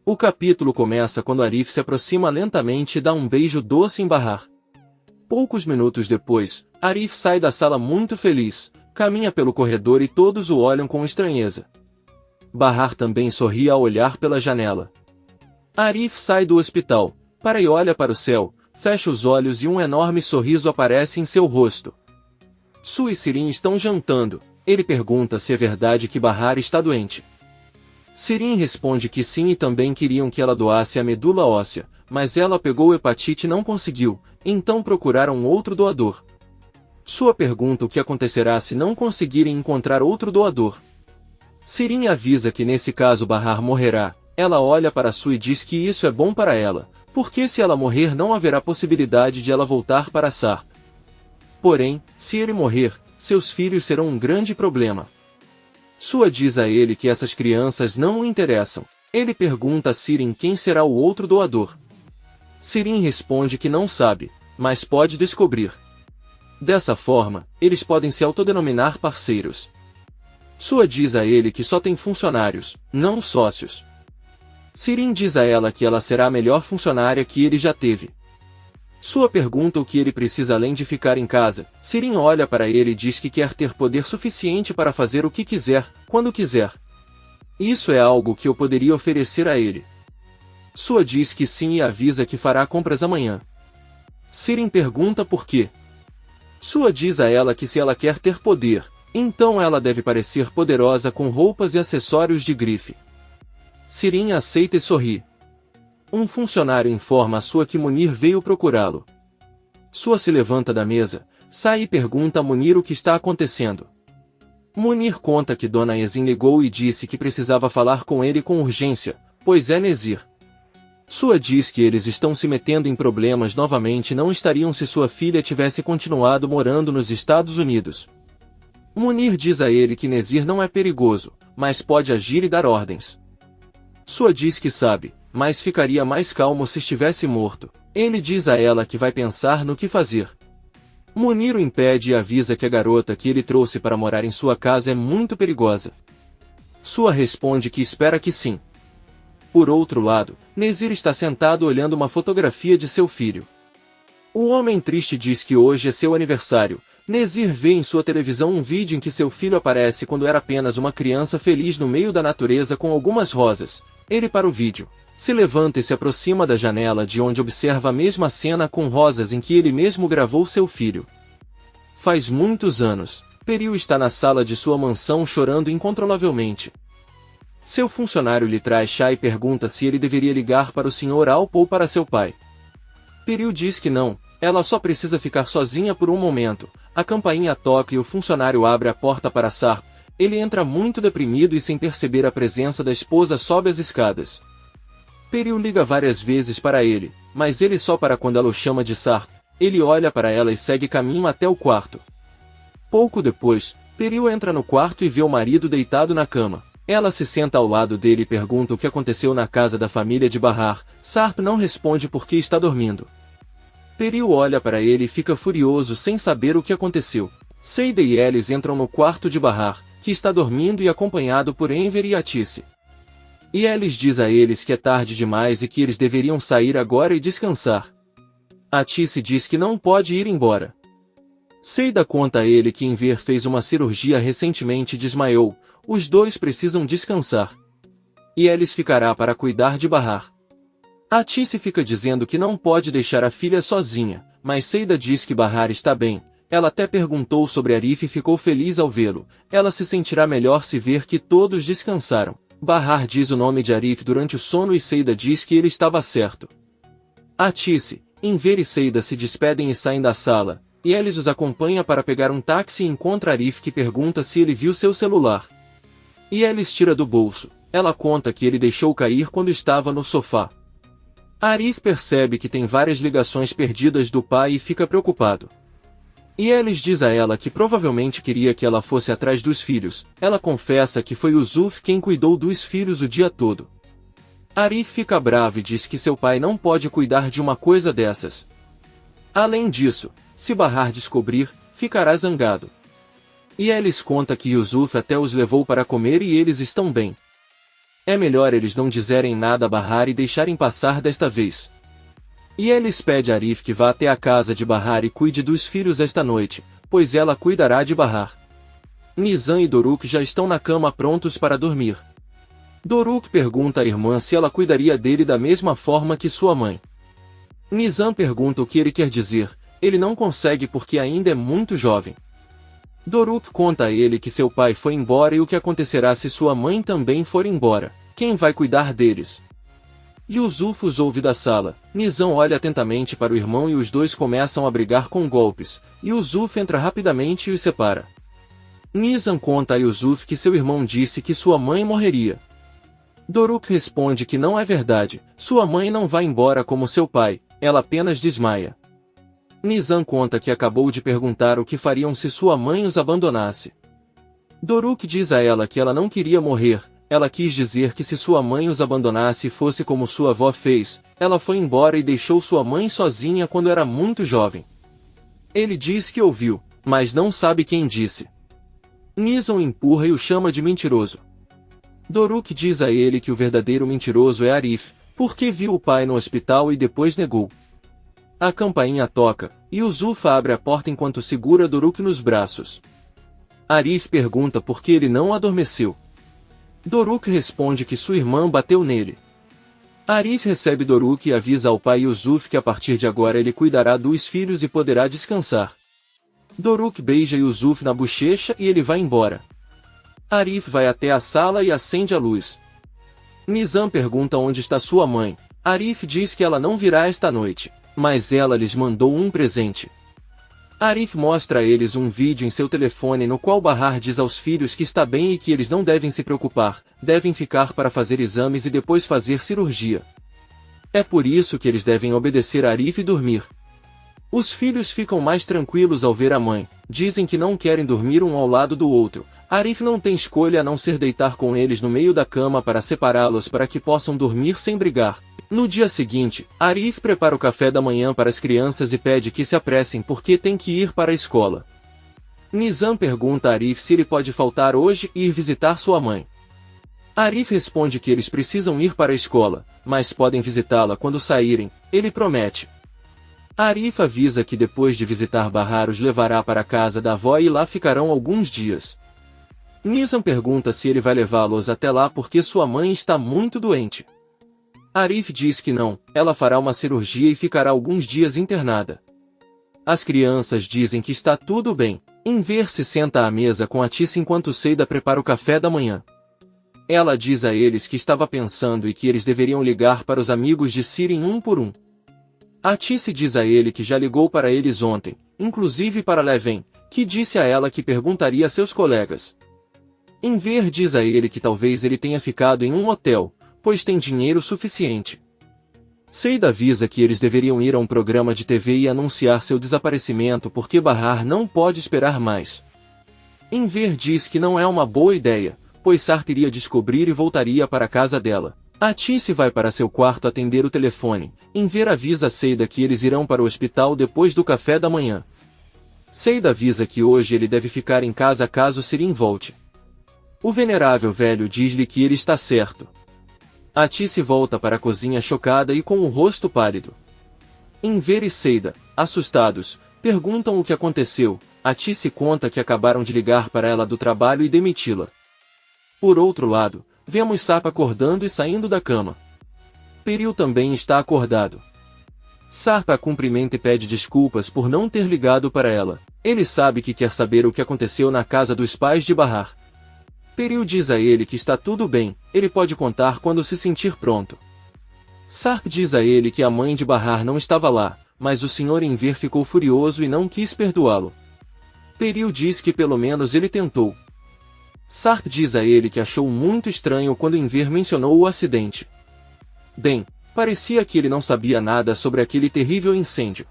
O capítulo começa quando Arif se aproxima lentamente e dá um beijo doce em Bahar. Poucos minutos depois, Arif sai da sala muito feliz, caminha pelo corredor e todos o olham com estranheza. Bahar também sorri ao olhar pela janela. Arif sai do hospital, para e olha para o céu, fecha os olhos e um enorme sorriso aparece em seu rosto. Su e Sirin estão jantando. Ele pergunta se é verdade que Bahar está doente. Sirin responde que sim e também queriam que ela doasse a medula óssea, mas ela pegou hepatite e não conseguiu, então procuraram outro doador. Sua pergunta o que acontecerá se não conseguirem encontrar outro doador. Sirin avisa que nesse caso Bahar morrerá. Ela olha para Su e diz que isso é bom para ela, porque se ela morrer não haverá possibilidade de ela voltar para Sarp. Porém, se ele morrer, seus filhos serão um grande problema. Sua diz a ele que essas crianças não o interessam. Ele pergunta a Sirin quem será o outro doador. Sirin responde que não sabe, mas pode descobrir. Dessa forma, eles podem se autodenominar parceiros. Sua diz a ele que só tem funcionários, não sócios. Sirin diz a ela que ela será a melhor funcionária que ele já teve. Sua pergunta o que ele precisa além de ficar em casa. Sirin olha para ele e diz que quer ter poder suficiente para fazer o que quiser, quando quiser. Isso é algo que eu poderia oferecer a ele. Sua diz que sim e avisa que fará compras amanhã. Sirin pergunta por quê. Sua diz a ela que se ela quer ter poder, então ela deve parecer poderosa com roupas e acessórios de grife. Sirin aceita e sorri. Um funcionário informa a Sua que Munir veio procurá-lo. Sua se levanta da mesa, sai e pergunta a Munir o que está acontecendo. Munir conta que Dona Yazin ligou e disse que precisava falar com ele com urgência, pois é Nezir. Sua diz que eles estão se metendo em problemas novamente e não estariam se sua filha tivesse continuado morando nos Estados Unidos. Munir diz a ele que Nezir não é perigoso, mas pode agir e dar ordens. Sua diz que sabe, mas ficaria mais calmo se estivesse morto. Ele diz a ela que vai pensar no que fazer. Munir o impede e avisa que a garota que ele trouxe para morar em sua casa é muito perigosa. Sua responde que espera que sim. Por outro lado, Nezir está sentado olhando uma fotografia de seu filho. O homem triste diz que hoje é seu aniversário. Nezir vê em sua televisão um vídeo em que seu filho aparece quando era apenas uma criança feliz no meio da natureza com algumas rosas. Ele para o vídeo, se levanta e se aproxima da janela de onde observa a mesma cena com rosas em que ele mesmo gravou seu filho. Faz muitos anos, Peril está na sala de sua mansão chorando incontrolavelmente. Seu funcionário lhe traz chá e pergunta se ele deveria ligar para o Sr. Alpo ou para seu pai. Peril diz que não, ela só precisa ficar sozinha por um momento. A campainha toca e o funcionário abre a porta para Sarp. Ele entra muito deprimido e sem perceber a presença da esposa sobe as escadas. Peril liga várias vezes para ele, mas ele só para quando ela o chama de Sarp. Ele olha para ela e segue caminho até o quarto. Pouco depois, Peril entra no quarto e vê o marido deitado na cama. Ela se senta ao lado dele e pergunta o que aconteceu na casa da família de Bahar. Sarp não responde porque está dormindo. Peril olha para ele e fica furioso sem saber o que aconteceu. Seida e Elis entram no quarto de Bahar, que está dormindo e acompanhado por Enver e Atice. E Elis diz a eles que é tarde demais e que eles deveriam sair agora e descansar. Atice diz que não pode ir embora. Seida conta a ele que Enver fez uma cirurgia recentemente e desmaiou. Os dois precisam descansar. E Elis ficará para cuidar de Bahar. Atice fica dizendo que não pode deixar a filha sozinha, mas Seida diz que Bahar está bem. Ela até perguntou sobre Arif e ficou feliz ao vê-lo. Ela se sentirá melhor se ver que todos descansaram. Bahar diz o nome de Arif durante o sono e Seida diz que ele estava certo. Atice, Enver e Seida se despedem e saem da sala, e Elis os acompanha para pegar um táxi e encontra Arif que pergunta se ele viu seu celular. E Elis tira do bolso. Ela conta que ele deixou cair quando estava no sofá. Arif percebe que tem várias ligações perdidas do pai e fica preocupado. E Elis diz a ela que provavelmente queria que ela fosse atrás dos filhos. Ela confessa que foi o Zuf quem cuidou dos filhos o dia todo. Arif fica bravo e diz que seu pai não pode cuidar de uma coisa dessas. Além disso, se Bahar descobrir, ficará zangado. E Elis conta que Yusuf até os levou para comer e eles estão bem. É melhor eles não dizerem nada a Bahar e deixarem passar desta vez. E eles pede a Arif que vá até a casa de Bahar e cuide dos filhos esta noite, pois ela cuidará de Bahar. Nizam e Doruk já estão na cama prontos para dormir. Doruk pergunta à irmã se ela cuidaria dele da mesma forma que sua mãe. Nizam pergunta o que ele quer dizer, ele não consegue porque ainda é muito jovem. Doruk conta a ele que seu pai foi embora e o que acontecerá se sua mãe também for embora. Quem vai cuidar deles? Yusuf os ouve da sala. Nizam olha atentamente para o irmão e os dois começam a brigar com golpes. Yusuf entra rapidamente e os separa. Nizam conta a Yusuf que seu irmão disse que sua mãe morreria. Doruk responde que não é verdade, sua mãe não vai embora como seu pai, ela apenas desmaia. Nizam conta que acabou de perguntar o que fariam se sua mãe os abandonasse. Doruk diz a ela que ela não queria morrer, ela quis dizer que se sua mãe os abandonasse e fosse como sua avó fez, ela foi embora e deixou sua mãe sozinha quando era muito jovem. Ele diz que ouviu, mas não sabe quem disse. Nizam empurra e o chama de mentiroso. Doruk diz a ele que o verdadeiro mentiroso é Arif, porque viu o pai no hospital e depois negou. A campainha toca, e Yusuf abre a porta enquanto segura Doruk nos braços. Arif pergunta por que ele não adormeceu. Doruk responde que sua irmã bateu nele. Arif recebe Doruk e avisa ao pai Yusuf que a partir de agora ele cuidará dos filhos e poderá descansar. Doruk beija Yusuf na bochecha e ele vai embora. Arif vai até a sala e acende a luz. Nizam pergunta onde está sua mãe. Arif diz que ela não virá esta noite, mas ela lhes mandou um presente. Arif mostra a eles um vídeo em seu telefone no qual Bahar diz aos filhos que está bem e que eles não devem se preocupar, devem ficar para fazer exames e depois fazer cirurgia. É por isso que eles devem obedecer a Arif e dormir. Os filhos ficam mais tranquilos ao ver a mãe, dizem que não querem dormir um ao lado do outro. Arif não tem escolha a não ser deitar com eles no meio da cama para separá-los para que possam dormir sem brigar. No dia seguinte, Arif prepara o café da manhã para as crianças e pede que se apressem porque tem que ir para a escola. Nizam pergunta a Arif se ele pode faltar hoje e ir visitar sua mãe. Arif responde que eles precisam ir para a escola, mas podem visitá-la quando saírem, ele promete. Arif avisa que depois de visitar Bahar os levará para a casa da avó e lá ficarão alguns dias. Nizam pergunta se ele vai levá-los até lá porque sua mãe está muito doente. Arif diz que não, ela fará uma cirurgia e ficará alguns dias internada. As crianças dizem que está tudo bem. Enver se senta à mesa com Atis enquanto Seida prepara o café da manhã. Ela diz a eles que estava pensando e que eles deveriam ligar para os amigos de Sirin um por um. Atis diz a ele que já ligou para eles ontem, inclusive para Leven, que disse a ela que perguntaria a seus colegas. Enver diz a ele que talvez ele tenha ficado em um hotel, pois tem dinheiro suficiente. Seida avisa que eles deveriam ir a um programa de TV e anunciar seu desaparecimento porque Bahar não pode esperar mais. Enver diz que não é uma boa ideia, pois Sarp iria descobrir e voltaria para a casa dela. Atis vai para seu quarto atender o telefone. Enver avisa Seida que eles irão para o hospital depois do café da manhã. Seida avisa que hoje ele deve ficar em casa caso Sirin volte. O venerável velho diz-lhe que ele está certo. Atis volta para a cozinha chocada e com o rosto pálido. Enver e Seida, assustados, perguntam o que aconteceu. Atis conta que acabaram de ligar para ela do trabalho e demiti-la. Por outro lado, vemos Sarp acordando e saindo da cama. Peril também está acordado. Sarp a cumprimenta e pede desculpas por não ter ligado para ela. Ele sabe que quer saber o que aconteceu na casa dos pais de Bahar. Peril diz a ele que está tudo bem, ele pode contar quando se sentir pronto. Sarp diz a ele que a mãe de Bahar não estava lá, mas o Sr. Enver ficou furioso e não quis perdoá-lo. Peril diz que pelo menos ele tentou. Sarp diz a ele que achou muito estranho quando Enver mencionou o acidente. Bem, parecia que ele não sabia nada sobre aquele terrível incêndio.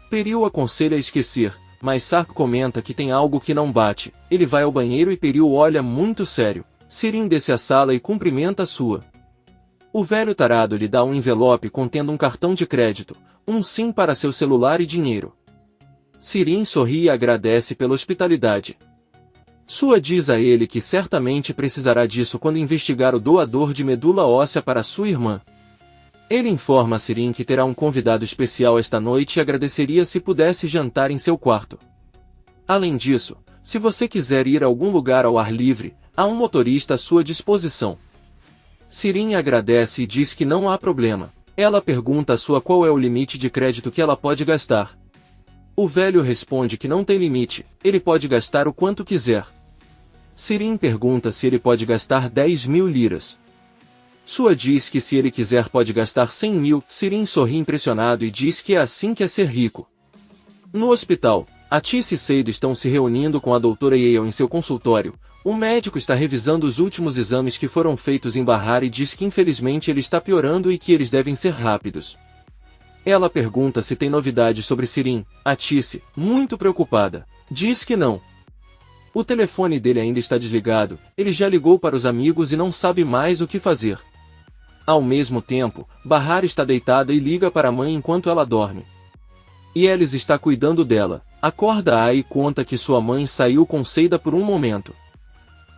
Peril aconselha a esquecer, mas Sarp comenta que tem algo que não bate. Ele vai ao banheiro e Peril olha muito sério. Sirin desce à sala e cumprimenta a sua. O velho tarado lhe dá um envelope contendo um cartão de crédito, um SIM para seu celular e dinheiro. Sirin sorri e agradece pela hospitalidade. Sua diz a ele que certamente precisará disso quando investigar o doador de medula óssea para sua irmã. Ele informa a Sirin que terá um convidado especial esta noite e agradeceria se pudesse jantar em seu quarto. Além disso, se você quiser ir a algum lugar ao ar livre, há um motorista à sua disposição. Sirin agradece e diz que não há problema. Ela pergunta a sua qual é o limite de crédito que ela pode gastar. O velho responde que não tem limite, ele pode gastar o quanto quiser. Sirin pergunta se ele pode gastar 10.000 liras. Sua diz que se ele quiser pode gastar 100.000. Sirin sorri impressionado e diz que é assim que é ser rico. No hospital, Atice e Seido estão se reunindo com a doutora Yale em seu consultório. O médico está revisando os últimos exames que foram feitos em Bahar e diz que infelizmente ele está piorando e que eles devem ser rápidos. Ela pergunta se tem novidades sobre Sirin. Atice, muito preocupada, diz que não. O telefone dele ainda está desligado, ele já ligou para os amigos e não sabe mais o que fazer. Ao mesmo tempo, Bahar está deitada e liga para a mãe enquanto ela dorme. Yelis está cuidando dela, acorda-a e conta que sua mãe saiu com Seida por um momento.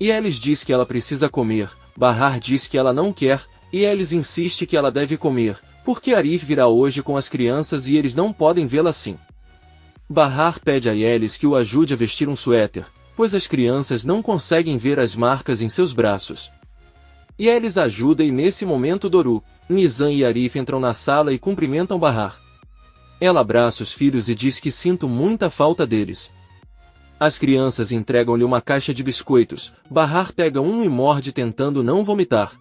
Yelis diz que ela precisa comer, Bahar diz que ela não quer, e Yelis insiste que ela deve comer, porque Arif virá hoje com as crianças e eles não podem vê-la assim. Bahar pede a Yelis que o ajude a vestir um suéter, pois as crianças não conseguem ver as marcas em seus braços. Yelis ajuda e nesse momento Doru, Nizam e Arif entram na sala e cumprimentam Bahar. Ela abraça os filhos e diz que sinto muita falta deles. As crianças entregam-lhe uma caixa de biscoitos, Bahar pega um e morde tentando não vomitar.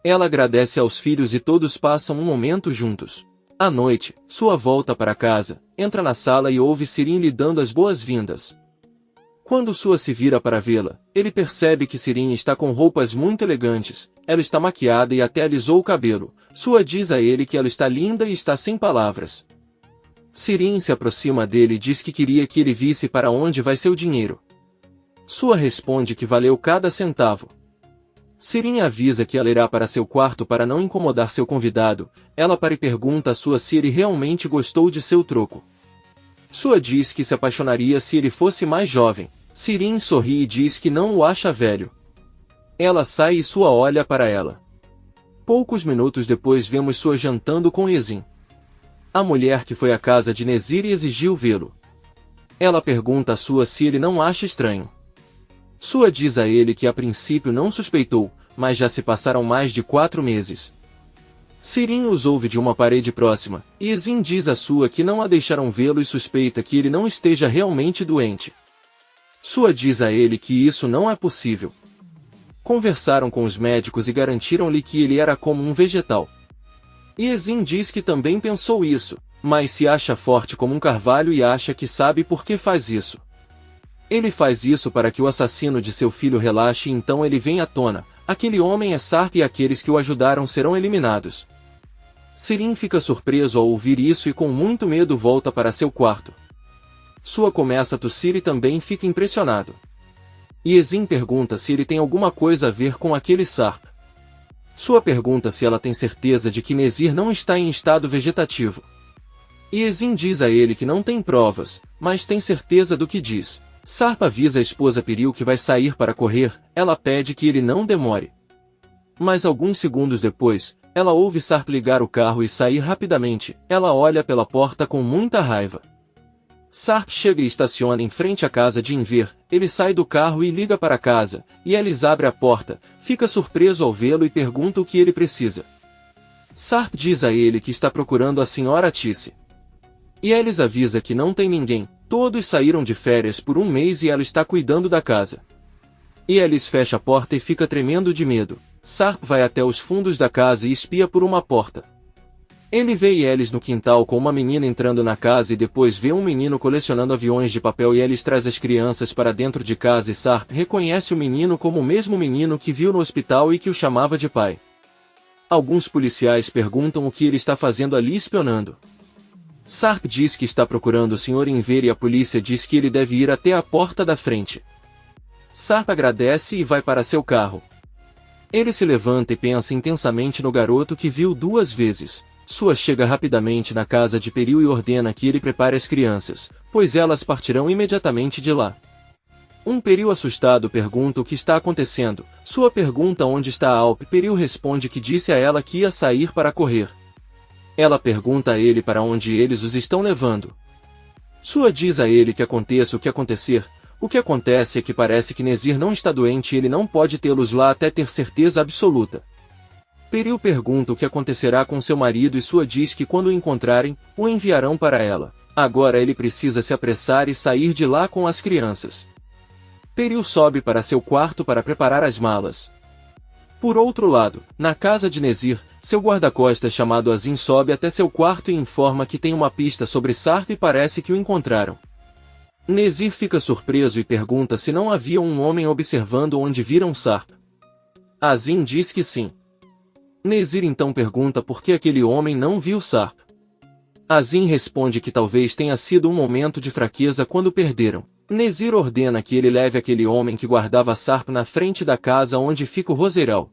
Ela agradece aos filhos e todos passam um momento juntos. À noite, sua volta para casa, entra na sala e ouve Sirin lhe dando as boas-vindas. Quando Sua se vira para vê-la, ele percebe que Sirin está com roupas muito elegantes, ela está maquiada e até alisou o cabelo. Sua diz a ele que ela está linda e está sem palavras. Sirin se aproxima dele e diz que queria que ele visse para onde vai seu dinheiro. Sua responde que valeu cada centavo. Sirin avisa que ela irá para seu quarto para não incomodar seu convidado, ela para e pergunta a Sua se ele realmente gostou de seu troco. Sua diz que se apaixonaria se ele fosse mais jovem. Sirin sorri e diz que não o acha velho. Ela sai e Sua olha para ela. Poucos minutos depois vemos Sua jantando com Yezin. A mulher que foi à casa de Nezir e exigiu vê-lo. Ela pergunta a Sua se ele não acha estranho. Sua diz a ele que a princípio não suspeitou, mas já se passaram mais de 4 meses. Sirin os ouve de uma parede próxima, e Yezin diz a Sua que não a deixaram vê-lo e suspeita que ele não esteja realmente doente. Sua diz a ele que isso não é possível. Conversaram com os médicos e garantiram-lhe que ele era como um vegetal. Yezin diz que também pensou isso, mas se acha forte como um carvalho e acha que sabe por que faz isso. Ele faz isso para que o assassino de seu filho relaxe e então ele vem à tona. Aquele homem é Sarp e aqueles que o ajudaram serão eliminados. Sirin fica surpreso ao ouvir isso e com muito medo volta para seu quarto. Sua começa a tossir e também fica impressionado. Yezin pergunta se ele tem alguma coisa a ver com aquele Sarp. Sua pergunta se ela tem certeza de que Nezir não está em estado vegetativo. Yezin diz a ele que não tem provas, mas tem certeza do que diz. Sarp avisa a esposa Piril que vai sair para correr, ela pede que ele não demore. Mas alguns segundos depois, ela ouve Sarp ligar o carro e sair rapidamente, ela olha pela porta com muita raiva. Sarp chega e estaciona em frente à casa de Enver, ele sai do carro e liga para casa, e Yelis abre a porta, fica surpreso ao vê-lo e pergunta o que ele precisa. Sarp diz a ele que está procurando a senhora Atice. Yelis avisa que não tem ninguém, todos saíram de férias por um mês e ela está cuidando da casa. Yelis fecha a porta e fica tremendo de medo. Sarp vai até os fundos da casa e espia por uma porta. Ele vê Yelis no quintal com uma menina entrando na casa e depois vê um menino colecionando aviões de papel e Yelis traz as crianças para dentro de casa e Sarp reconhece o menino como o mesmo menino que viu no hospital e que o chamava de pai. Alguns policiais perguntam o que ele está fazendo ali espionando. Sarp diz que está procurando o Sr. Enver e a polícia diz que ele deve ir até a porta da frente. Sarp agradece e vai para seu carro. Ele se levanta e pensa intensamente no garoto que viu 2 vezes. Sua chega rapidamente na casa de Peril e ordena que ele prepare as crianças, pois elas partirão imediatamente de lá. Peril assustado pergunta o que está acontecendo. Sua pergunta onde está Alp. Peril responde que disse a ela que ia sair para correr. Ela pergunta a ele para onde eles os estão levando. Sua diz a ele que aconteça o que acontecer. O que acontece é que parece que Nezir não está doente e ele não pode tê-los lá até ter certeza absoluta. Peril pergunta o que acontecerá com seu marido e Sua diz que quando o encontrarem, o enviarão para ela. Agora ele precisa se apressar e sair de lá com as crianças. Peril sobe para seu quarto para preparar as malas. Por outro lado, na casa de Nezir, seu guarda-costas chamado Azim sobe até seu quarto e informa que tem uma pista sobre Sarp e parece que o encontraram. Nezir fica surpreso e pergunta se não havia um homem observando onde viram Sarp. Azim diz que sim. Nezir então pergunta por que aquele homem não viu Sarp. Azim responde que talvez tenha sido um momento de fraqueza quando perderam. Nezir ordena que ele leve aquele homem que guardava Sarp na frente da casa onde fica o roseiral.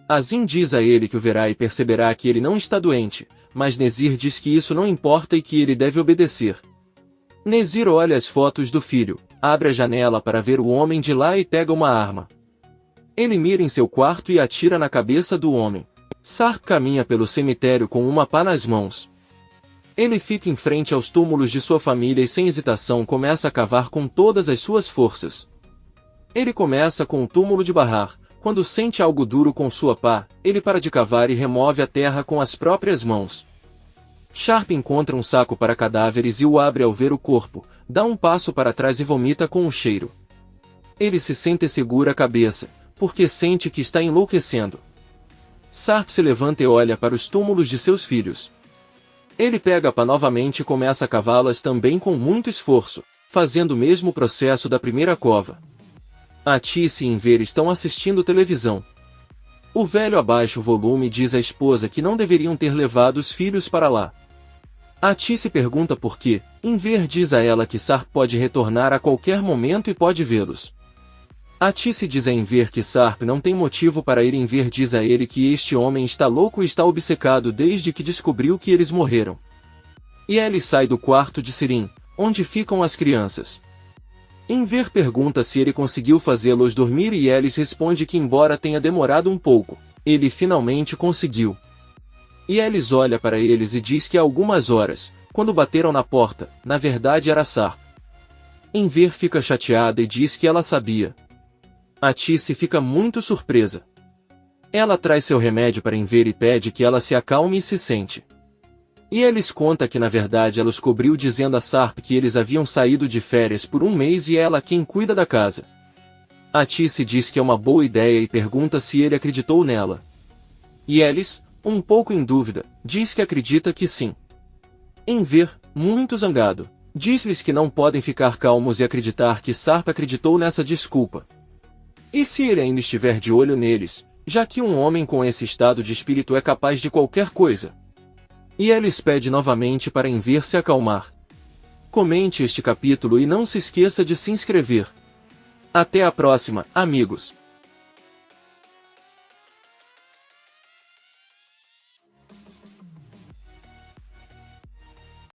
Azim diz a ele que o verá e perceberá que ele não está doente, mas Nezir diz que isso não importa e que ele deve obedecer. Nezir olha as fotos do filho, abre a janela para ver o homem de lá e pega uma arma. Ele mira em seu quarto e atira na cabeça do homem. Sarp caminha pelo cemitério com uma pá nas mãos. Ele fica em frente aos túmulos de sua família e sem hesitação começa a cavar com todas as suas forças. Ele começa com o túmulo de Bahar. Quando sente algo duro com sua pá, ele para de cavar e remove a terra com as próprias mãos. Sharp encontra um saco para cadáveres e o abre ao ver o corpo, dá um passo para trás e vomita com o cheiro. Ele se sente segura a cabeça, porque sente que está enlouquecendo. Sarp se levanta e olha para os túmulos de seus filhos. Ele pega a pá novamente e começa a cavá-las também com muito esforço, fazendo o mesmo processo da primeira cova. Atice e Enver estão assistindo televisão. O velho abaixa o volume e diz à esposa que não deveriam ter levado os filhos para lá. Atice pergunta por quê. Enver diz a ela que Sarp pode retornar a qualquer momento e pode vê-los. Atice diz a Enver que Sarp não tem motivo para ir. Enver diz a ele que este homem está louco e está obcecado desde que descobriu que eles morreram. E ele sai do quarto de Sirin, onde ficam as crianças. Enver pergunta se ele conseguiu fazê-los dormir e Elis responde que embora tenha demorado um pouco, ele finalmente conseguiu. E Elis olha para eles e diz que há algumas horas, quando bateram na porta, na verdade era Sarp. Enver fica chateada e diz que ela sabia. Atice fica muito surpresa. Ela traz seu remédio para Enver e pede que ela se acalme e se sente. E Elis conta que na verdade ela os cobriu dizendo a Sarp que eles haviam saído de férias por um mês e ela quem cuida da casa. Atice diz que é uma boa ideia e pergunta se ele acreditou nela. E Elis, um pouco em dúvida, diz que acredita que sim. Enver, muito zangado, diz-lhes que não podem ficar calmos e acreditar que Sarp acreditou nessa desculpa. E se ele ainda estiver de olho neles, já que um homem com esse estado de espírito é capaz de qualquer coisa? E Elis pede novamente para Enver se acalmar. Comente este capítulo e não se esqueça de se inscrever. Até a próxima, amigos!